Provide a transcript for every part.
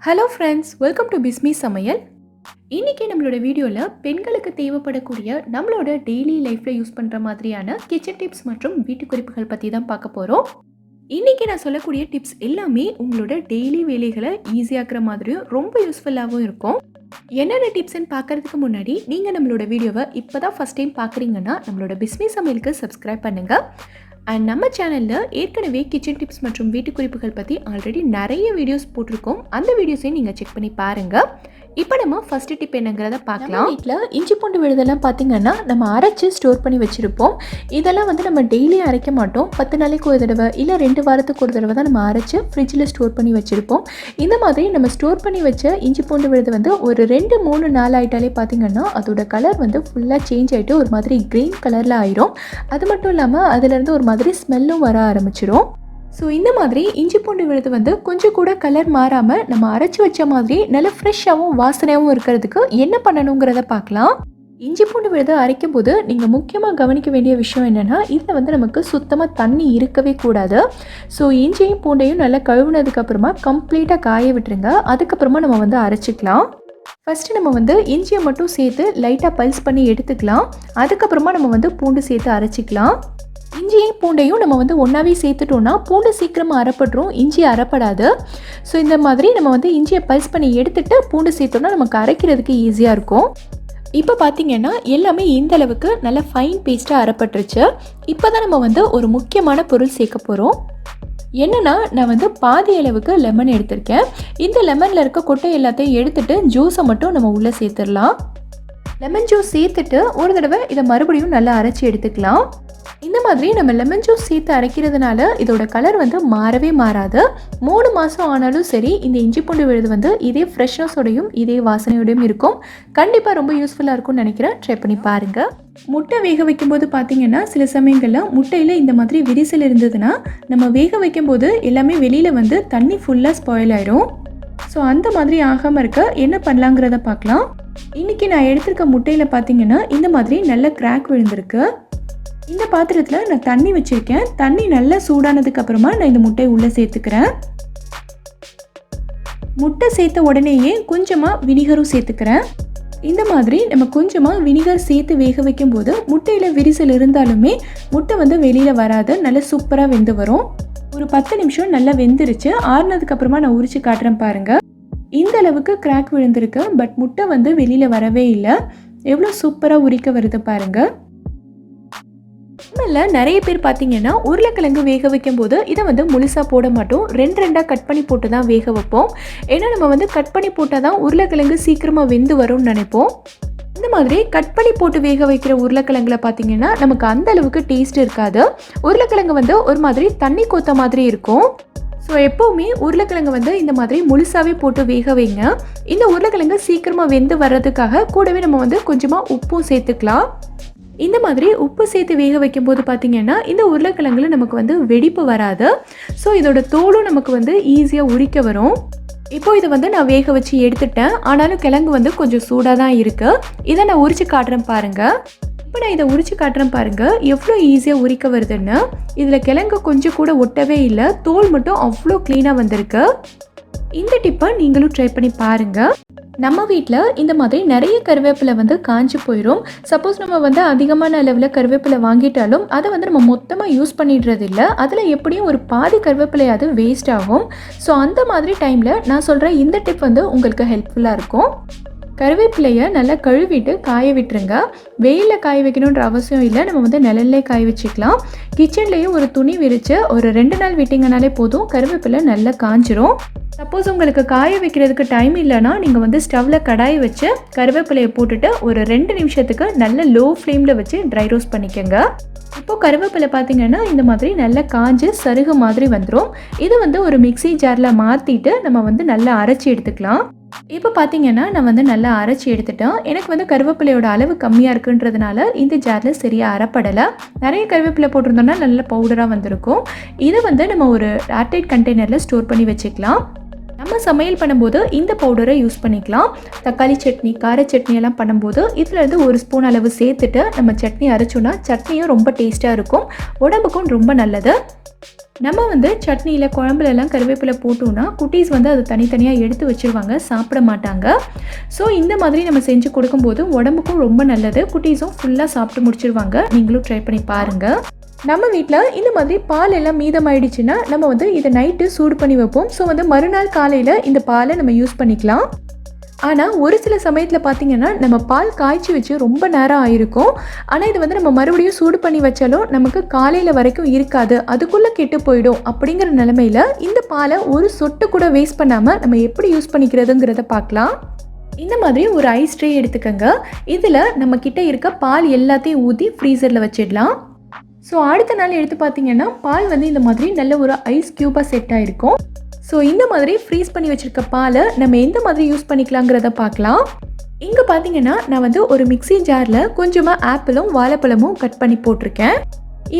Hello friends, welcome to Bismi சமையல். இன்றைக்கி நம்மளோட வீடியோவில் பெண்களுக்கு தேவைப்படக்கூடிய நம்மளோட டெய்லி லைஃப்பில் யூஸ் பண்ணுற மாதிரியான கிச்சன் டிப்ஸ் மற்றும் வீட்டு குறிப்புகள் பற்றி தான் பார்க்க போகிறோம். இன்றைக்கி நான் சொல்லக்கூடிய டிப்ஸ் எல்லாமே உங்களோட டெய்லி வேலைகளை ஈஸியாக்குற மாதிரியும் ரொம்ப யூஸ்ஃபுல்லாகவும் இருக்கும். என்னென்ன டிப்ஸ்ன்னு பார்க்குறதுக்கு முன்னாடி நீங்கள் நம்மளோட வீடியோவை இப்போ தான் ஃபஸ்ட் டைம் பார்க்குறீங்கன்னா நம்மளோட பிஸ்மி சமையலுக்கு சப்ஸ்கிரைப் பண்ணுங்கள். அண்ட் நம்ம சேனலில் ஏற்கனவே கிச்சன் டிப்ஸ் மற்றும் வீட்டு குறிப்புகள் பற்றி ஆல்ரெடி நிறைய வீடியோஸ் போட்டிருக்கோம். அந்த வீடியோஸையும் நீங்கள் செக் பண்ணி பாருங்கள். இப்போ நம்ம ஃபஸ்ட்டு டிப் என்னங்கிறத பார்க்கலாம். வீட்டில் இஞ்சி பூண்டு விழுதெல்லாம் பார்த்திங்கன்னா நம்ம அரைச்சி ஸ்டோர் பண்ணி வச்சுருப்போம். இதெல்லாம் நம்ம டெய்லி அரைக்க மாட்டோம். 10 நாளைக்கு ஒரு தடவை இல்லை 2 வாரத்துக்கு ஒரு தடவை தான் நம்ம அரைச்சி ஃப்ரிட்ஜில் ஸ்டோர் பண்ணி வச்சுருப்போம். இந்த மாதிரி நம்ம ஸ்டோர் பண்ணி வச்ச இஞ்சி பூண்டு விழுது ஒரு 2-3 நாள் ஆகிட்டாலே பார்த்திங்கன்னா அதோட கலர் ஃபுல்லாக சேஞ்ச் ஆகிட்டு ஒரு மாதிரி க்ரீன் கலரில் ஆயிரும். அது மட்டும் இல்லாமல் அதுலேருந்து ஒரு மாதிரி ஸ்மெல்லும் வர ஆரம்பிச்சிடும். ஸோ இந்த மாதிரி இஞ்சி பூண்டு விழுது கொஞ்சம் கூட கலர் மாறாமல் நம்ம அரைச்சி வச்ச மாதிரி நல்ல ஃப்ரெஷ்ஷாகவும் வாசனையாகவும் இருக்கிறதுக்கு என்ன பண்ணணுங்கிறத பார்க்கலாம். இஞ்சி பூண்டு விழுது அரைக்கும் போது நீங்கள் முக்கியமாக கவனிக்க வேண்டிய விஷயம் என்னென்னா, இதில் நமக்கு சுத்தமாக தண்ணி இருக்கவே கூடாது. ஸோ இஞ்சியும் பூண்டையும் நல்லா கழுவுனதுக்கப்புறமா கம்ப்ளீட்டாக காய விட்டுருங்க. அதுக்கப்புறமா நம்ம அரைச்சிக்கலாம். ஃபஸ்ட்டு நம்ம இஞ்சியை மட்டும் சேர்த்து லைட்டாக பல்ஸ் பண்ணி எடுத்துக்கலாம். அதுக்கப்புறமா நம்ம பூண்டு சேர்த்து அரைச்சிக்கலாம். இஞ்சியும் பூண்டையும் நம்ம ஒன்றாவே சேர்த்துட்டோன்னா பூண்டு சீக்கிரமாக அரைப்பட்டுரும், இஞ்சி அரைப்படாது. ஸோ இந்த மாதிரி நம்ம இஞ்சியை பல்ஸ் பண்ணி எடுத்துகிட்டு பூண்டு சேர்த்தோன்னா நமக்கு அரைக்கிறதுக்கு ஈஸியாக இருக்கும். இப்போ பார்த்திங்கன்னா எல்லாமே இந்த அளவுக்கு நல்லா ஃபைன் பேஸ்ட்டாக அரைப்பட்டுருச்சு. இப்போ தான் நம்ம ஒரு முக்கியமான பொருள் சேர்க்க போகிறோம். என்னென்னா, நான் பாதி அளவுக்கு லெமன் எடுத்திருக்கேன். இந்த லெமனில் இருக்க கொட்டை எல்லாத்தையும் எடுத்துகிட்டு ஜூஸை மட்டும் நம்ம உள்ளே சேர்த்துடலாம். லெமன் ஜூஸ் சேர்த்துட்டு ஒரு தடவை இதை மறுபடியும் நல்லா அரைச்சி எடுத்துக்கலாம். இந்த மாதிரி நம்ம லெமன் ஜூஸ் சேர்த்து அரைக்கிறதுனால இதோட கலர் மாறவே மாறாது. 3 மாதம் ஆனாலும் சரி இந்த இஞ்சி பூண்டு விழுது இதே ஃப்ரெஷ்னஸோடையும் இதே வாசனையோடையும் இருக்கும். கண்டிப்பாக ரொம்ப யூஸ்ஃபுல்லாக இருக்கும்னு நினைக்கிறேன். ட்ரை பண்ணி பாருங்கள். முட்டை வேக வைக்கும்போது பார்த்திங்கன்னா சில சமயங்களில் முட்டையில் இந்த மாதிரி விரிசல் இருந்ததுன்னா நம்ம வேக வைக்கும்போது எல்லாமே வெளியில் தண்ணி ஃபுல்லாக ஸ்பாயில் ஆயிடும். ஸோ அந்த மாதிரி ஆகாமல் இருக்க என்ன பண்ணலாங்கிறத பார்க்கலாம். இன்றைக்கி நான் எடுத்திருக்க முட்டையில் பார்த்திங்கன்னா இந்த மாதிரி நல்ல கிராக் விழுந்திருக்கு. இந்த பாத்திரத்தில் நான் தண்ணி வச்சுருக்கேன். தண்ணி நல்லா சூடானதுக்கு அப்புறமா நான் இந்த முட்டையை உள்ளே சேர்த்துக்கிறேன். முட்டை சேர்த்த உடனேயே கொஞ்சமாக வினிகரும் சேர்த்துக்கிறேன். இந்த மாதிரி நம்ம கொஞ்சமாக வினிகர் சேர்த்து வேக வைக்கும்போது முட்டையில் விரிசல் இருந்தாலுமே முட்டை வெளியில் வராது, நல்லா சூப்பராக வெந்து வரும். ஒரு 10 நிமிஷம் நல்லா வெந்துருச்சு. ஆறுனதுக்கு அப்புறமா நான் உரிச்சு காட்டுறேன் பாருங்கள். இந்த அளவுக்கு கிராக் விழுந்திருக்கு. பட் முட்டை வெளியில் வரவே இல்லை. எவ்வளோ சூப்பராக உரிக்க வருது பாருங்கள். இல்லை, நிறைய பேர் பார்த்தீங்கன்னா உருளைக்கிழங்கு வேக வைக்கும் போது இதை முழுசாக போட மாட்டோம். 2 கட் பண்ணி போட்டு தான் வேக வைப்போம். ஏன்னா நம்ம கட் பண்ணி போட்டால் தான் உருளைக்கிழங்கு சீக்கிரமாக வெந்து வரும்னு நினைப்போம். இந்த மாதிரி கட் பண்ணி போட்டு வேக வைக்கிற உருளைக்கிழங்குல பார்த்தீங்கன்னா நமக்கு அந்த அளவுக்கு டேஸ்ட் இருக்காது. உருளைக்கிழங்கு ஒரு மாதிரி தண்ணி கோத்த மாதிரி இருக்கும். ஸோ எப்போவுமே உருளைக்கிழங்கு இந்த மாதிரி முழுசாகவே போட்டு வேக வைங்க. இந்த உருளைக்கிழங்கு சீக்கிரமாக வெந்து வர்றதுக்காக கூடவே நம்ம கொஞ்சமாக உப்பும் சேர்த்துக்கலாம். இந்த மாதிரி உப்பு சேர்த்து வேக வைக்கும்போது பார்த்திங்கன்னா இந்த உருளைக்கிழங்குல நமக்கு வெடிப்பு வராது. ஸோ இதோட தோலும் நமக்கு ஈஸியாக உரிக்க வரும். இப்போது இதை நான் வேக வச்சு எடுத்துட்டேன். ஆனாலும் கிழங்கு கொஞ்சம் சூடாக தான் இருக்குது. இதை நான் உரிச்சு காட்டுறேன் பாருங்கள். இப்போ நான் இதை உரிச்சு காட்டுறேன் பாருங்கள் எவ்வளோ ஈஸியாக உரிக்க வருதுன்னு. இதில் கிழங்கு கொஞ்சம் கூட ஒட்டவே இல்லை. தோல் மட்டும் அவ்வளோ க்ளீனாக வந்திருக்கு. இந்த டிப்பை நீங்களும் ட்ரை பண்ணி பாருங்கள். நம்ம வீட்டில் இந்த மாதிரி நிறைய கருவேப்பிலை காஞ்சி போயிடும். சப்போஸ் நம்ம அதிகமான அளவில் கருவேப்பிலை வாங்கிட்டாலும் அதை நம்ம மொத்தமாக யூஸ் பண்ணிடுறது இல்லை. அதில் எப்படியும் ஒரு பாதி கருவேப்பிலையாவது வேஸ்ட் ஆகும். ஸோ அந்த மாதிரி டைமில் நான் சொல்கிற இந்த டிப் உங்களுக்கு ஹெல்ப்ஃபுல்லாக இருக்கும். கருவேப்பிலையை நல்லா கழுவிட்டு காய விட்டுருங்க. வெயிலில் காய வைக்கணுன்ற அவசியம் இல்லை. நம்ம நிழல்லே காய வச்சுக்கலாம். கிச்சன்லேயும் ஒரு துணி விரித்து ஒரு 2 நாள் விட்டிங்கனாலே போதும். கருவேப்பிலை நல்லா காஞ்சிரும். சப்போஸ் உங்களுக்கு காய வைக்கிறதுக்கு டைம் இல்லைன்னா நீங்கள் ஸ்டவ்வில் கடாயை வச்சு கருவேப்பிலையை போட்டுட்டு ஒரு 2 நிமிஷத்துக்கு நல்ல லோ ஃப்ளேமில் வச்சு ட்ரை ரோஸ்ட் பண்ணிக்கோங்க. இப்போது கருவேப்பிலை பார்த்திங்கன்னா இந்த மாதிரி நல்லா காஞ்சு சருகு மாதிரி வந்துடும். இது ஒரு மிக்ஸி ஜாரில் மாற்றிட்டு நம்ம நல்லா அரைச்சி எடுத்துக்கலாம். இப்போ பார்த்திங்கன்னா நான் நல்லா அரைச்சி எடுத்துட்டேன். எனக்கு கருவேப்பிலையோட அளவு கம்மியாக இருக்குன்றதுனால இந்த ஜாரில் சரியாக அரைப்படலை. நிறைய கருவேப்பிலை போட்டிருந்தோம்னா நல்ல பவுடராக வந்திருக்கும். இதை நம்ம ஒரு ஏர்டைட் கண்டெய்னரில் ஸ்டோர் பண்ணி வச்சுக்கலாம். நம்ம சமையல் பண்ணும்போது இந்த பவுடரை யூஸ் பண்ணிக்கலாம். தக்காளி சட்னி, கார சட்னி எல்லாம் பண்ணும்போது இதிலேருந்து 1 ஸ்பூன் அளவு சேர்த்துட்டு நம்ம சட்னி அரைச்சோன்னா சட்னியும் ரொம்ப டேஸ்ட்டாக இருக்கும், உடம்புக்கும் ரொம்ப நல்லது. நம்ம வந்து சட்னியில் குழம்புலலாம் கருவேப்பிலை போட்டோன்னா குட்டீஸ் வந்து அது தனித்தனியாக எடுத்து வச்சுருவாங்க, சாப்பிட மாட்டாங்க. ஸோ இந்த மாதிரி நம்ம செஞ்சு கொடுக்கும்போது உடம்புக்கும் ரொம்ப நல்லது, குட்டீஸும் ஃபுல்லாக சாப்பிட்டு முடிச்சிருவாங்க. நீங்களும் ட்ரை பண்ணி பாருங்கள். நம்ம வீட்டில் இந்த மாதிரி பால் எல்லாம் மீதமாயிடுச்சுன்னா நம்ம வந்து இதை நைட்டு சூடு பண்ணி வைப்போம். ஸோ வந்து மறுநாள் காலையில் இந்த பாலை நம்ம யூஸ் பண்ணிக்கலாம். ஆனால் ஒரு சில சமயத்தில் பார்த்திங்கன்னா நம்ம பால் காய்ச்சி வச்சு ரொம்ப நேரம் ஆயிருக்கும். ஆனால் இது வந்து நம்ம மறுபடியும் சூடு பண்ணி வச்சாலும் நமக்கு காலையில் வரைக்கும் இருக்காது, அதுக்குள்ளே கெட்டு போயிடும். அப்படிங்கிற நிலமையில் இந்த பாலை ஒரு சொட்டு கூட வேஸ்ட் பண்ணாமல் நம்ம எப்படி யூஸ் பண்ணிக்கிறதுங்கிறத பார்க்கலாம். இந்த மாதிரி ஒரு ஐஸ் ட்ரே எடுத்துக்கோங்க. இதில் நம்ம கிட்ட இருக்க பால் எல்லாத்தையும் ஊற்றி ஃப்ரீசரில் வச்சிடலாம். ஸோ அடுத்த நாள் எடுத்து பார்த்திங்கன்னா பால் வந்து இந்த மாதிரி நல்ல ஒரு ஐஸ் க்யூபாக செட் ஆகிருக்கும். ஸோ இந்த மாதிரி ஃப்ரீஸ் பண்ணி வச்சுருக்க பாலை நம்ம எந்த மாதிரி யூஸ் பண்ணிக்கலாங்கிறத பார்க்கலாம். இங்கே பார்த்தீங்கன்னா நான் வந்து ஒரு மிக்ஸி ஜாரில் கொஞ்சமாக ஆப்பிளும் வாழைப்பழமும் கட் பண்ணி போட்டிருக்கேன்.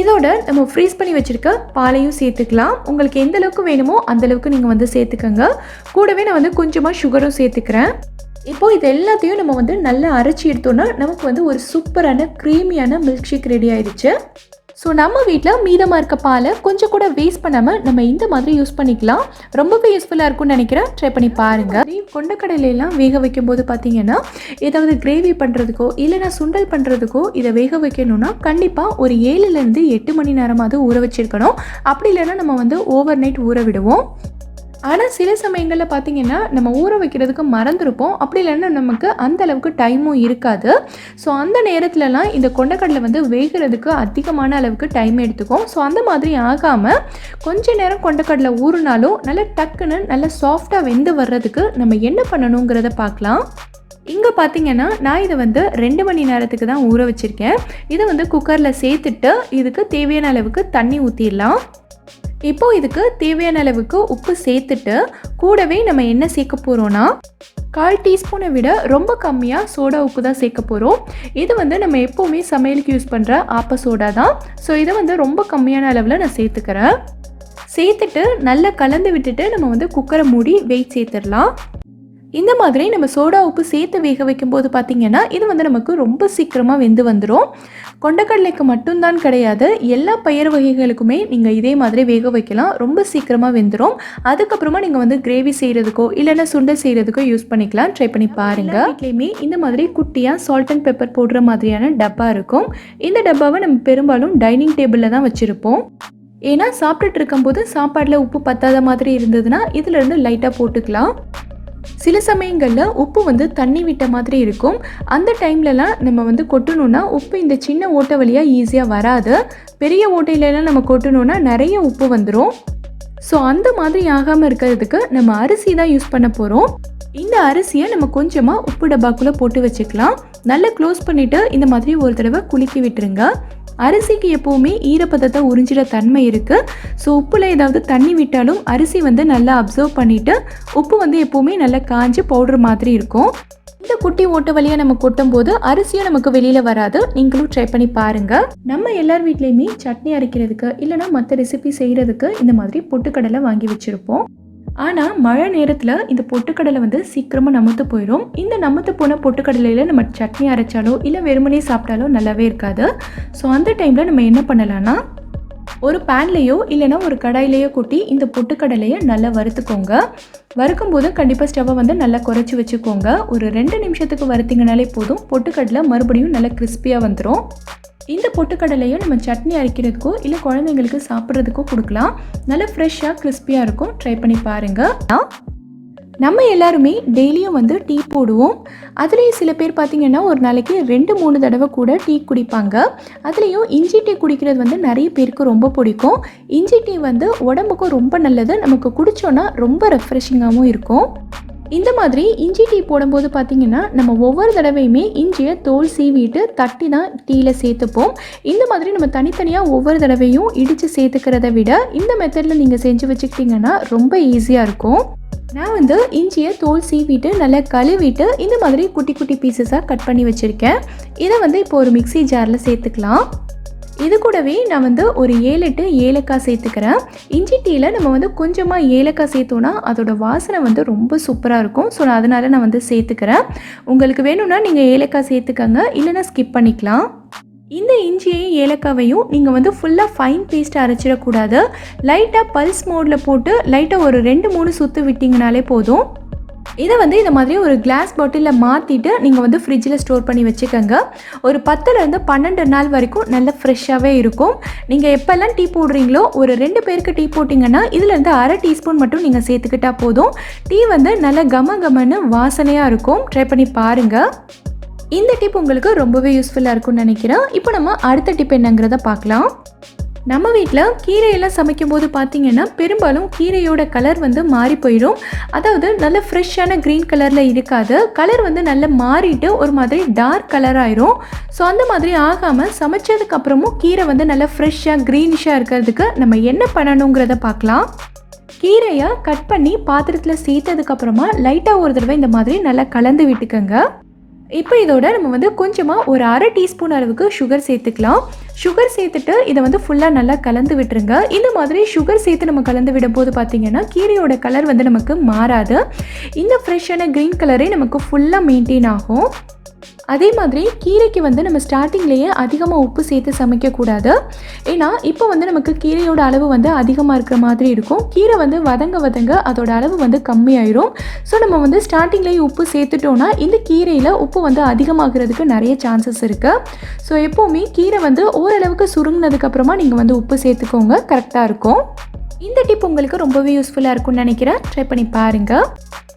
இதோட நம்ம ஃப்ரீஸ் பண்ணி வச்சுருக்க பாலையும் சேர்த்துக்கலாம். உங்களுக்கு எந்த அளவுக்கு வேணுமோ அந்தளவுக்கு நீங்கள் வந்து சேர்த்துக்கோங்க. கூடவே நான் வந்து கொஞ்சமாக சுகரும் சேர்த்துக்கிறேன். இப்போது இது எல்லாத்தையும் நம்ம வந்து நல்லா அரைச்சி எடுத்தோன்னா நமக்கு வந்து ஒரு சூப்பரான க்ரீமியான மில்க் ஷேக் ரெடி ஆயிடுச்சு. ஸோ நம்ம வீட்டில் மீதமாக இருக்க பாலை கொஞ்சம் கூட வேஸ்ட் பண்ணாமல் நம்ம இந்த மாதிரி யூஸ் பண்ணிக்கலாம். ரொம்பவே யூஸ்ஃபுல்லாக இருக்கும்னு நினைக்கிறேன். ட்ரை பண்ணி பாருங்கள். கொண்டக்கடலையெல்லாம் வேக வைக்கும்போது பார்த்தீங்கன்னா ஏதாவது கிரேவி பண்ணுறதுக்கோ இல்லைனா சுண்டல் பண்ணுறதுக்கோ இதை வேக வைக்கணும்னா கண்டிப்பாக ஒரு 7லேருந்து 8 மணி நேரமாவது ஊற வச்சுருக்கணும். அப்படி இல்லைன்னா நம்ம வந்து ஓவர் நைட் ஊற விடுவோம். ஆனால் சில சமயங்களில் பார்த்திங்கன்னா நம்ம ஊற வைக்கிறதுக்கு மறந்துருப்போம், அப்படி இல்லைன்னா நமக்கு அந்த அளவுக்கு டைமும் இருக்காது. ஸோ அந்த நேரத்துலலாம் இந்த கொண்டக்கடலை வந்து வேகிறதுக்கு அதிகமான அளவுக்கு டைம் எடுத்துக்கும். ஸோ அந்த மாதிரி ஆகாமல் கொஞ்ச நேரம் கொண்டக்கடலை ஊறினாலும் நல்லா டக்குன்னு நல்லா சாஃப்டாக வெந்து வர்றதுக்கு நம்ம என்ன பண்ணணுங்கிறத பார்க்கலாம். இங்கே பார்த்தீங்கன்னா நான் இதை வந்து 2 மணி நேரத்துக்கு தான் ஊற வச்சுருக்கேன். இதை வந்து குக்கரில் சேர்த்துட்டு இதுக்கு தேவையான அளவுக்கு தண்ணி ஊற்றிடலாம். இப்போது இதுக்கு தேவையான அளவுக்கு உப்பு சேர்த்துட்டு கூடவே நம்ம என்ன சேர்க்க போகிறோன்னா 1/4 டீஸ்பூனை விட ரொம்ப கம்மியாக சோடா உப்பு தான் சேர்க்க போகிறோம். இது வந்து நம்ம எப்போவுமே சமையலுக்கு யூஸ் பண்ணுற ஆப்ப சோடா தான். ஸோ இதை வந்து ரொம்ப கம்மியான அளவில் நான் சேர்த்துக்கிறேன். சேர்த்துட்டு நல்லா கலந்து விட்டுட்டு நம்ம வந்து குக்கரை மூடி வெயிட் சேர்த்துடலாம். இந்த மாதிரி நம்ம சோடா உப்பு சேர்த்து வேக வைக்கும்போது பார்த்திங்கன்னா இது வந்து நமக்கு ரொம்ப சீக்கிரமாக வெந்து வந்துடும். கொண்டக்கடலைக்கு மட்டும்தான் கிடையாது, எல்லா பயிர் வகைகளுக்குமே நீங்கள் இதே மாதிரி வேக வைக்கலாம், ரொம்ப சீக்கிரமாக வெந்துடும். அதுக்கப்புறமா நீங்கள் வந்து கிரேவி செய்கிறதுக்கோ இல்லைன்னா சுண்டல் செய்கிறதுக்கோ யூஸ் பண்ணிக்கலாம். ட்ரை பண்ணி பாருங்கள். வீட்லேயுமே இந்த மாதிரி குட்டியாக சால்ட் அண்ட் பெப்பர் போடுற மாதிரியான டப்பா இருக்கும். இந்த டப்பாவை நம்ம பெரும்பாலும் டைனிங் டேபிளில் தான் வச்சுருப்போம். ஏன்னா சாப்பிட்டுட்டு இருக்கும்போது சாப்பாடில் உப்பு பத்தாத மாதிரி இருந்ததுன்னா இதிலேருந்து லைட்டாக போட்டுக்கலாம். சில சமயங்களில் உப்பு வந்து தண்ணி விட்ட மாதிரி இருக்கும். அந்த டைம்லலாம் நம்ம வந்து கொட்டணுன்னா உப்பு இந்த சின்ன ஓட்டை வழியாக ஈஸியாக வராது. பெரிய ஓட்டையிலலாம் நம்ம கொட்டணுன்னா நிறைய உப்பு வந்துடும். ஸோ அந்த மாதிரி ஆகாமல் இருக்கிறதுக்கு நம்ம அரிசி தான் யூஸ் பண்ண போகிறோம். இந்த அரிசியை நம்ம கொஞ்சமாக உப்பு டப்பாக்குள்ளே போட்டு வச்சுக்கலாம். நல்லா க்ளோஸ் பண்ணிவிட்டு இந்த மாதிரி ஒரு தடவை குலுக்கி விட்டுருங்க. அரிசிக்கு எப்போவுமே ஈரப்பதத்தை உறிஞ்சிட தன்மை இருக்குது. ஸோ உப்பில் ஏதாவது தண்ணி விட்டாலும் அரிசி வந்து நல்லா அப்சர்வ் பண்ணிவிட்டு உப்பு வந்து எப்போவுமே நல்லா காஞ்சி பவுடர் மாதிரி இருக்கும். இந்த குட்டி ஓட்ட வழியாக நம்ம கொட்டும் போது அரிசியும் நமக்கு வெளியில் வராது. நீங்களும் ட்ரை பண்ணி பாருங்கள். நம்ம எல்லார் வீட்லேயுமே சட்னி அரைக்கிறதுக்கு இல்லைனா மற்ற ரெசிபி செய்கிறதுக்கு இந்த மாதிரி பொட்டுக்கடலை வாங்கி வச்சுருப்போம். ஆனால் மழை நேரத்தில் இந்த பொட்டுக்கடலை வந்து சீக்கிரமாக நமத்து போயிடும். இந்த நமத்து போன பொட்டுக்கடலையில் நம்ம சட்னி அரைச்சாலோ இல்லை வெறுமனே சாப்பிட்டாலோ நல்லாவே இருக்காது. ஸோ அந்த டைமில் நம்ம என்ன பண்ணலான்னா ஒரு பேன்லேயோ இல்லைனா ஒரு கடாயிலையோ கொட்டி இந்த பொட்டுக்கடலையை நல்லா வறுத்துக்கோங்க. வறுக்கும்போது கண்டிப்பாக ஸ்டவ்வை வந்து நல்லா குறைச்சி வச்சுக்கோங்க. ஒரு 2 நிமிஷத்துக்கு வறுத்திங்கனாலே போதும், பொட்டுக்கடலை மறுபடியும் நல்லா கிறிஸ்பியாக வந்துடும். இந்த பொட்டுக்கடலையும் நம்ம சட்னி அரைக்கிறதுக்கோ இல்லை குழந்தைங்களுக்கு சாப்பிட்றதுக்கோ கொடுக்கலாம். நல்லா ஃப்ரெஷ்ஷாக கிறிஸ்பியாக இருக்கும். ட்ரை பண்ணி பாருங்கள். நம்ம எல்லாருமே டெய்லியும் வந்து டீ போடுவோம். அதுலேயும் சில பேர் பார்த்திங்கன்னா ஒரு நாளைக்கு 2-3 தடவை கூட டீ குடிப்பாங்க. அதுலேயும் இஞ்சி டீ குடிக்கிறது வந்து நிறைய பேருக்கு ரொம்ப பிடிக்கும். இஞ்சி டீ வந்து உடம்புக்கும் ரொம்ப நல்லது, நமக்கு குடித்தோன்னா ரொம்ப ரெஃப்ரெஷிங்காகவும் இருக்கும். இந்த மாதிரி இஞ்சி டீ போடும்போது பார்த்திங்கன்னா நம்ம ஒவ்வொரு தடவையுமே இஞ்சியை தோல் சீவிட்டு தட்டி தான் டீயில் சேர்த்துப்போம். இந்த மாதிரி நம்ம தனித்தனியாக ஒவ்வொரு தடவையும் இடித்து சேர்த்துக்கிறத விட இந்த மெத்தடில் நீங்கள் செஞ்சு வச்சுக்கிட்டிங்கன்னா ரொம்ப ஈஸியாக இருக்கும். நான் வந்து இஞ்சியை தோல் சீவிட்டு நல்லா கழுவிட்டு இந்த மாதிரி குட்டி குட்டி பீசஸாக கட் பண்ணி வச்சுருக்கேன். இதை வந்து இப்போ ஒரு மிக்ஸி ஜாரில் சேர்த்துக்கலாம். இது கூடவே நான் வந்து ஒரு 7-8 ஏலக்காய் சேர்த்துக்கிறேன். இஞ்சி டீயில் நம்ம வந்து கொஞ்சமாக ஏலக்காய் சேர்த்தோன்னா அதோட வாசனை வந்து ரொம்ப சூப்பராக இருக்கும். ஸோ அதனால் நான் வந்து சேர்த்துக்கிறேன். உங்களுக்கு வேணும்னா நீங்கள் ஏலக்காய் சேர்த்துக்கங்க, இல்லைனா ஸ்கிப் பண்ணிக்கலாம். இந்த இஞ்சியையும் ஏலக்காவையும் நீங்கள் வந்து ஃபுல்லாக ஃபைன் பேஸ்ட் அரைச்சிடக்கூடாது. லைட்டாக பல்ஸ் மோடில் போட்டு லைட்டாக ஒரு 2-3 சுற்று விட்டிங்கனாலே போதும். இதை வந்து இந்த மாதிரி ஒரு கிளாஸ் பாட்டிலில் மாற்றிட்டு நீங்கள் வந்து ஃப்ரிட்ஜில் ஸ்டோர் பண்ணி வச்சுக்கோங்க. ஒரு 10லேருந்து 12 நாள் வரைக்கும் நல்ல ஃப்ரெஷ்ஷாகவே இருக்கும். நீங்கள் எப்போல்லாம் டீ போடுறீங்களோ ஒரு 2 பேருக்கு டீ போட்டிங்கன்னா இதுலேருந்து அரை டீஸ்பூன் மட்டும் நீங்கள் சேர்த்துக்கிட்டால் போதும். டீ வந்து நல்ல கமன்னு வாசனையாக இருக்கும். ட்ரை பண்ணி பாருங்கள். இந்த டிப் உங்களுக்கு ரொம்பவே யூஸ்ஃபுல்லாக இருக்கும்னு நினைக்கிறேன். இப்போ நம்ம அடுத்த டிப் என்னங்கிறத பார்க்கலாம். நம்ம வீட்டில் கீரையெல்லாம் சமைக்கும்போது பார்த்திங்கன்னா பெரும்பாலும் கீரையோட கலர் வந்து மாறி போயிடும். அதாவது நல்ல ஃப்ரெஷ்ஷான க்ரீன் கலரில் இருக்காது. கலர் வந்து நல்லா மாறிட்டு ஒரு மாதிரி டார்க் கலர் ஆயிரும். ஸோ அந்த மாதிரி ஆகாமல் சமைச்சதுக்கப்புறமும் கீரை வந்து நல்லா ஃப்ரெஷ்ஷாக க்ரீனிஷாக இருக்கிறதுக்கு நம்ம என்ன பண்ணணுங்கிறத பார்க்கலாம். கீரையை கட் பண்ணி பாத்திரத்தில் சேர்த்ததுக்கப்புறமா லைட்டாக ஒரு தடவை இந்த மாதிரி நல்லா கலந்து விட்டுக்கோங்க. இப்போ இதோட நம்ம வந்து கொஞ்சமாக ஒரு அரை டீஸ்பூன் அளவுக்கு சுகர் சேர்த்துக்கலாம். சுகர் சேர்த்துட்டு இதை வந்து ஃபுல்லாக நல்லா கலந்து விட்டுருங்க. இந்த மாதிரி சுகர் சேர்த்து நம்ம கலந்து விடும்போது பார்த்திங்கன்னா கீரையோட கலர் வந்து நமக்கு மாறாது. இந்த ஃப்ரெஷ்ஷான க்ரீன் கலரே நமக்கு ஃபுல்லாக மெயின்டைன் ஆகும். அதே மாதிரி கீரைக்கு வந்து நம்ம ஸ்டார்டிங்லேயே அதிகமாக உப்பு சேர்த்து சமைக்கக்கூடாது. ஏன்னா இப்போ வந்து நமக்கு கீரையோட அளவு வந்து அதிகமாக இருக்கிற மாதிரி இருக்கும். கீரை வந்து வதங்க அதோட அளவு வந்து கம்மியாயிரும். ஸோ நம்ம வந்து ஸ்டார்டிங்லேயே உப்பு சேர்த்துட்டோன்னா இந்த கீரையில் உப்பு வந்து அதிகமாகிறதுக்கு நிறைய சான்சஸ் இருக்குது. ஸோ எப்போவுமே கீரை வந்து ஓரளவுக்கு சுருங்கினதுக்கப்புறமா நீங்கள் வந்து உப்பு சேர்த்துக்கோங்க, கரெக்டாக இருக்கும். இந்த டிப் உங்களுக்கு ரொம்பவே யூஸ்ஃபுல்லாக இருக்கும்னு நினைக்கிறேன். ட்ரை பண்ணி பாருங்கள்.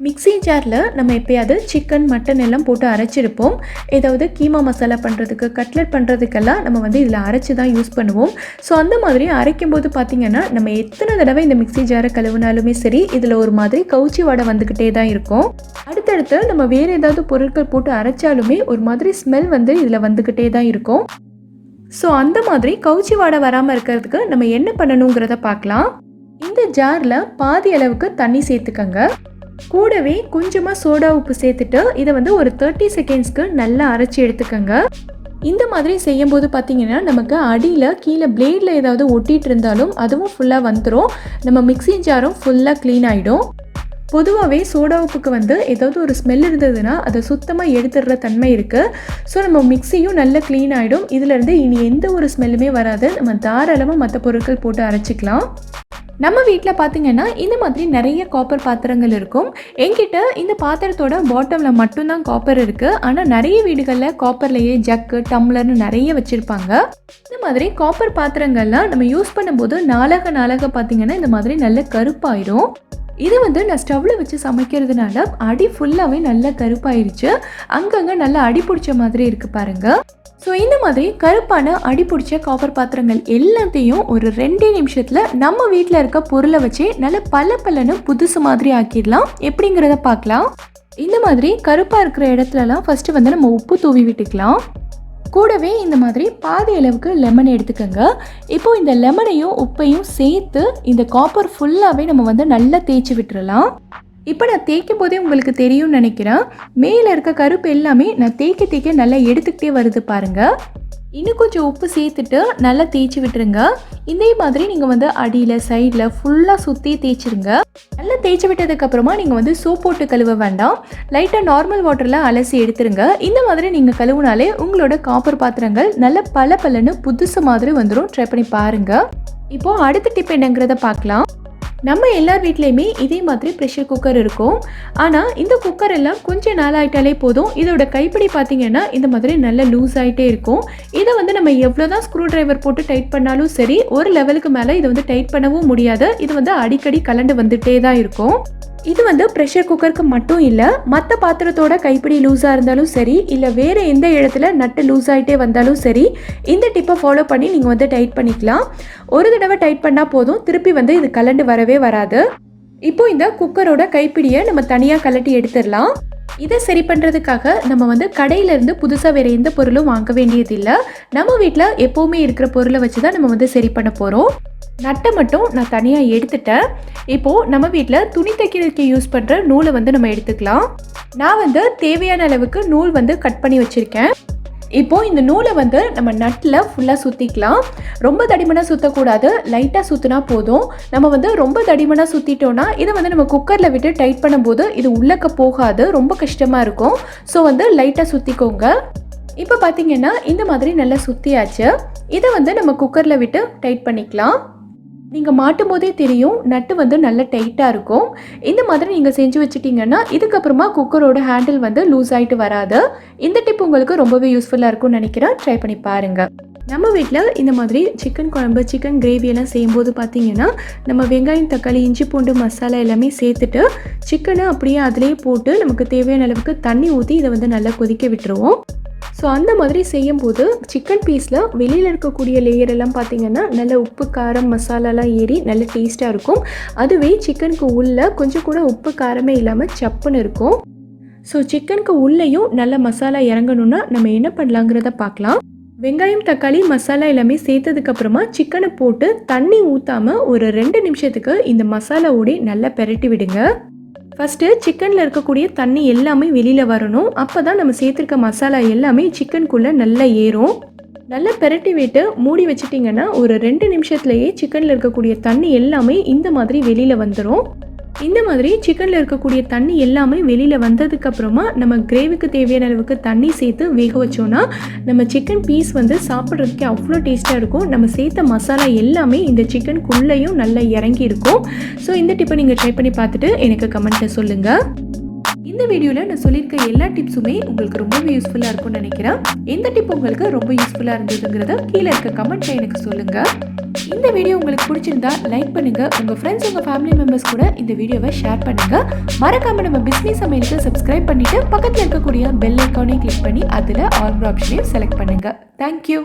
மிக்ஸி ஜாரில் நம்ம எப்போயாவது சிக்கன், மட்டன் எல்லாம் போட்டு அரைச்சிருப்போம். ஏதாவது கீமா மசாலா பண்ணுறதுக்கு, கட்லெட் பண்ணுறதுக்கெல்லாம் நம்ம வந்து இதில் அரைச்சி தான் யூஸ் பண்ணுவோம். ஸோ அந்த மாதிரி அரைக்கும்போது பார்த்திங்கன்னா நம்ம எத்தனை தடவை இந்த மிக்ஸி ஜாரை கழுவினாலுமே சரி இதில் ஒரு மாதிரி கவுச்சி வாடை வந்துக்கிட்டே தான் இருக்கும். அடுத்தடுத்து நம்ம வேறு ஏதாவது பொருட்கள் போட்டு அரைச்சாலுமே ஒரு மாதிரி ஸ்மெல் வந்து இதில் வந்துக்கிட்டே தான் இருக்கும். ஸோ அந்த மாதிரி கவுச்சி வாடை வராமல் இருக்கிறதுக்கு நம்ம என்ன பண்ணணுங்கிறத பார்க்கலாம். இந்த ஜாரில் பாதி அளவுக்கு தண்ணி சேர்த்துக்கங்க. கூடவே கொஞ்சமாக சோடா உப்பு சேர்த்துட்டு இதை வந்து ஒரு 30 செகண்ட்ஸ்க்கு நல்லா அரைச்சி எடுத்துக்கங்க. இந்த மாதிரி செய்யும்போது பார்த்திங்கன்னா நமக்கு அடியில் கீழே பிளேடில் ஏதாவது ஒட்டிகிட்டு இருந்தாலும் அதுவும் ஃபுல்லாக வந்துடும். நம்ம மிக்ஸி ஜாரும் ஃபுல்லாக க்ளீன் ஆகிடும். பொதுவாகவே சோடா உப்புக்கு வந்து ஏதாவது ஒரு ஸ்மெல் இருந்ததுன்னா அதை சுத்தமாக எடுத்துடுற தன்மை இருக்குது. ஸோ நம்ம மிக்ஸியும் நல்லா க்ளீன் ஆகிடும். இதிலேருந்து இனி எந்த ஒரு ஸ்மெல்லுமே வராது. நம்ம தாராளமாக மற்ற பொருட்கள் போட்டு அரைச்சிக்கலாம். நம்ம வீட்டில் பார்த்திங்கன்னா இந்த மாதிரி நிறைய காப்பர் பாத்திரங்கள் இருக்கும். என்கிட்ட இந்த பாத்திரத்தோட பாட்டமில் மட்டும்தான் காப்பர் இருக்குது. ஆனால் நிறைய வீடுகளில் காப்பர்லேயே ஜக்கு, டம்ளர்னு நிறைய வச்சுருப்பாங்க. இந்த மாதிரி காப்பர் பாத்திரங்கள்லாம் நம்ம யூஸ் பண்ணும்போது நாளாக பார்த்திங்கன்னா இந்த மாதிரி நல்ல கருப்பாயிரும். இது வந்து நான் ஸ்டவ்வில் வச்சு சமைக்கிறதுனால அடி ஃபுல்லாகவே நல்லா கருப்பாயிருச்சு. அங்கங்கே நல்லா அடி பிடிச்ச மாதிரி இருக்குது பாருங்கள். ஸோ இந்த மாதிரி கருப்பான அடி பிடிச்ச காப்பர் பாத்திரங்கள் எல்லாத்தையும் ஒரு 2 நிமிஷத்தில் நம்ம வீட்டில் இருக்க பொருளை வச்சு நல்ல பல்லன்னு புதுசு மாதிரி ஆக்கிடலாம். எப்படிங்கிறத பார்க்கலாம். இந்த மாதிரி கருப்பாக இருக்கிற இடத்துலலாம் ஃபஸ்ட்டு வந்து நம்ம உப்பு தூவி விட்டுக்கலாம். கூடவே இந்த மாதிரி பாதி அளவுக்கு லெமன் எடுத்துக்கோங்க. இப்போது இந்த லெமனையும் உப்பையும் சேர்த்து இந்த காப்பர் ஃபுல்லாகவே நம்ம வந்து நல்லா தேய்ச்சி விட்டுறலாம். இப்போ நான் தேய்க்கும் போதே உங்களுக்கு தெரியும்னு நினைக்கிறேன். மேலே இருக்க கருப்பு எல்லாமே நான் தேய்க்க நல்லா எடுத்துக்கிட்டே வருது பாருங்கள். இன்னும் கொஞ்சம் உப்பு சேர்த்துட்டு நல்லா தேய்ச்சி விட்டுருங்க. இதே மாதிரி நீங்கள் வந்து அடியில் சைடில் ஃபுல்லாக சுற்றி தேய்ச்சிருங்க. நல்லா தேய்ச்சி விட்டதுக்கப்புறமா நீங்கள் வந்து சோப் போட்டு கழுவ வேண்டாம். லைட்டாக நார்மல் வாட்டரில் அலசி எடுத்துருங்க. இந்த மாதிரி நீங்கள் கழுவுனாலே உங்களோட காப்பர் பாத்திரங்கள் நல்ல பல்லன்னு புதுசு மாதிரி வந்துடும். ட்ரை பண்ணி பாருங்கள். இப்போது அடுத்த டிப் என்னங்கிறத பார்க்கலாம். நம்ம எல்லார் வீட்லேயுமே இதே மாதிரி ப்ரெஷர் குக்கர் இருக்கும். ஆனால் இந்த குக்கர் எல்லாம் கொஞ்சம் நாள் ஆகிட்டாலே போதும் இதோட கைப்பிடி பார்த்திங்கன்னா இந்த மாதிரி நல்ல லூஸ் ஆகிட்டே இருக்கும். இதை வந்து நம்ம எவ்வளோ தான் ஸ்க்ரூ ட்ரைவர் போட்டு டைட் பண்ணாலும் சரி ஒரு லெவலுக்கு மேலே இதை வந்து டைட் பண்ணவும் முடியாது. இது வந்து அடிக்கடி கலண்டு வந்துகிட்டே தான் இருக்கும். இது வந்து ப்ரெஷர் குக்கருக்கு மட்டும் இல்லை, மற்ற பாத்திரத்தோட கைப்பிடி லூஸாக இருந்தாலும் சரி இல்லை வேறு எந்த இடத்துல நட்டு லூஸ் ஆகிட்டே வந்தாலும் சரி இந்த டிப்பை ஃபாலோ பண்ணி நீங்கள் வந்து டைட் பண்ணிக்கலாம். ஒரு தடவை டைட் பண்ணால் போதும், திருப்பி வந்து இது கலண்டு வரவே வராது. இப்போ இந்த குக்கரோட கைப்பிடியை நம்ம தனியாக கலட்டி எடுத்துடலாம். இதை சரி பண்ணுறதுக்காக நம்ம வந்து கடையிலேருந்து புதுசாக வேறு எந்த பொருளும் வாங்க வேண்டியதில்லை. நம்ம வீட்டில் எப்போவுமே இருக்கிற பொருளை வச்சு தான் நம்ம வந்து சரி பண்ண போகிறோம். நட்டை மட்டும் நான் தனியாக எடுத்துட்டேன். இப்போது நம்ம வீட்டில் துணி தைக்கிறதுக்கு யூஸ் பண்ணுற நூலை வந்து நம்ம எடுத்துக்கலாம். நான் வந்து தேவையான அளவுக்கு நூல் வந்து கட் பண்ணி வச்சுருக்கேன். இப்போது இந்த நூலை வந்து நம்ம நட்டில் ஃபுல்லாக சுற்றிக்கலாம். ரொம்ப தடிமனாக சுற்றக்கூடாது, லைட்டாக சுற்றினா போதும். நம்ம வந்து ரொம்ப தடிமனாக சுற்றிட்டோன்னா இதை வந்து நம்ம குக்கரில் விட்டு டைட் பண்ணும்போது இது உள்ளக்க போகாது, ரொம்ப கஷ்டமாக இருக்கும். ஸோ வந்து லைட்டாக சுற்றிக்கோங்க. இப்போ பார்த்தீங்கன்னா இந்த மாதிரி நல்லா சுற்றியாச்சு. இதை வந்து நம்ம குக்கரில் விட்டு டைட் பண்ணிக்கலாம். நீங்கள் மாட்டும் போதே தெரியும் நட்டு வந்து நல்லா டைட்டாக இருக்கும். இந்த மாதிரி நீங்கள் செஞ்சு வச்சுட்டிங்கன்னா இதுக்கப்புறமா குக்கரோட ஹேண்டில் வந்து லூஸ் ஆகிட்டு வராது. இந்த டிப் உங்களுக்கு ரொம்பவே யூஸ்ஃபுல்லாக இருக்கும்னு நினைக்கிறேன். ட்ரை பண்ணி பாருங்கள். நம்ம வீட்டில் இந்த மாதிரி சிக்கன் குழம்பு, சிக்கன் கிரேவி எல்லாம் செய்யும்போது பார்த்தீங்கன்னா நம்ம வெங்காயம், தக்காளி, இஞ்சி பூண்டு மசாலா எல்லாமே சேர்த்துட்டு சிக்கனை அப்படியே அதிலே போட்டு நமக்கு தேவையான அளவுக்கு தண்ணி ஊற்றி இதை வந்து நல்லா கொதிக்க விட்டுருவோம். ஸோ அந்த மாதிரி செய்யும்போது சிக்கன் பீஸில் வெளியில் இருக்கக்கூடிய லேயர் எல்லாம் பார்த்திங்கன்னா நல்ல உப்பு, காரம், மசாலாலாம் ஏறி நல்ல டேஸ்ட்டாக இருக்கும். அதுவே சிக்கனுக்கு உள்ளே கொஞ்சம் கூட உப்பு காரமே இல்லாமல் சப்புன்னு இருக்கும். ஸோ சிக்கனுக்கு உள்ளேயும் நல்ல மசாலா இறங்கணுன்னா நம்ம என்ன பண்ணலாங்கிறத பார்க்கலாம். வெங்காயம், தக்காளி, மசாலா எல்லாமே சேர்த்ததுக்கப்புறமா சிக்கனை போட்டு தண்ணி ஊற்றாமல் ஒரு 2 நிமிஷத்துக்கு இந்த மசாலாவோட நல்லா பெரட்டி விடுங்க. ஃபஸ்ட்டு சிக்கனில் இருக்கக்கூடிய தண்ணி எல்லாமே வெளியில் வரணும். அப்போ தான் நம்ம சேர்த்துருக்க மசாலா எல்லாமே சிக்கனுக்குள்ளே நல்லா ஏறும். நல்லா பெரட்டி விட்டு மூடி வச்சிட்டிங்கன்னா ஒரு 2 நிமிஷத்துலேயே சிக்கனில் இருக்கக்கூடிய தண்ணி எல்லாமே இந்த மாதிரி வெளியில் வந்துடும். இந்த மாதிரி சிக்கனில் இருக்கக்கூடிய தண்ணி எல்லாமே வெளியில் வந்ததுக்கப்புறமா நம்ம கிரேவிக்கு தேவையான அளவுக்கு தண்ணி சேர்த்து வேக வச்சோன்னா நம்ம சிக்கன் பீஸ் வந்து சாப்பிட்றதுக்கே அவ்வளோ டேஸ்ட்டாக இருக்கும். நம்ம சேர்த்த மசாலா எல்லாமே இந்த சிக்கனுக்குள்ளேயும் நல்லா இறங்கி இருக்கும். ஸோ இந்த டிப்பை நீங்கள் ட்ரை பண்ணி பார்த்துட்டு எனக்கு கமெண்ட்டில் சொல்லுங்கள். இந்த வீடியோவில் நான் சொல்லியிருக்க எல்லா டிப்ஸுமே உங்களுக்கு ரொம்பவே யூஸ்ஃபுல்லாக இருக்கும்னு நினைக்கிறேன். எந்த டிப் உங்களுக்கு ரொம்ப யூஸ்ஃபுல்லாக இருந்ததுங்கிறத கீழே இருக்க கமெண்ட்டில் எனக்கு சொல்லுங்கள். இந்த வீடியோ உங்களுக்கு பிடிச்சிருந்தா லைக் பண்ணுங்கள். உங்கள் ஃப்ரெண்ட்ஸ், உங்கள் ஃபேமிலி மெம்பர்ஸ் கூட இந்த வீடியோவை ஷேர் பண்ணுங்கள். மறக்காமல் நம்ம பிஸ்மி சமையலுக்கு சப்ஸ்கிரைப் பண்ணிவிட்டு பக்கத்தில் இருக்கக்கூடிய பெல் ஐக்கானையும் கிளிக் பண்ணி அதில் ஆல் ஆப்ஷனையும் செலக்ட் பண்ணுங்கள். தேங்க்யூ.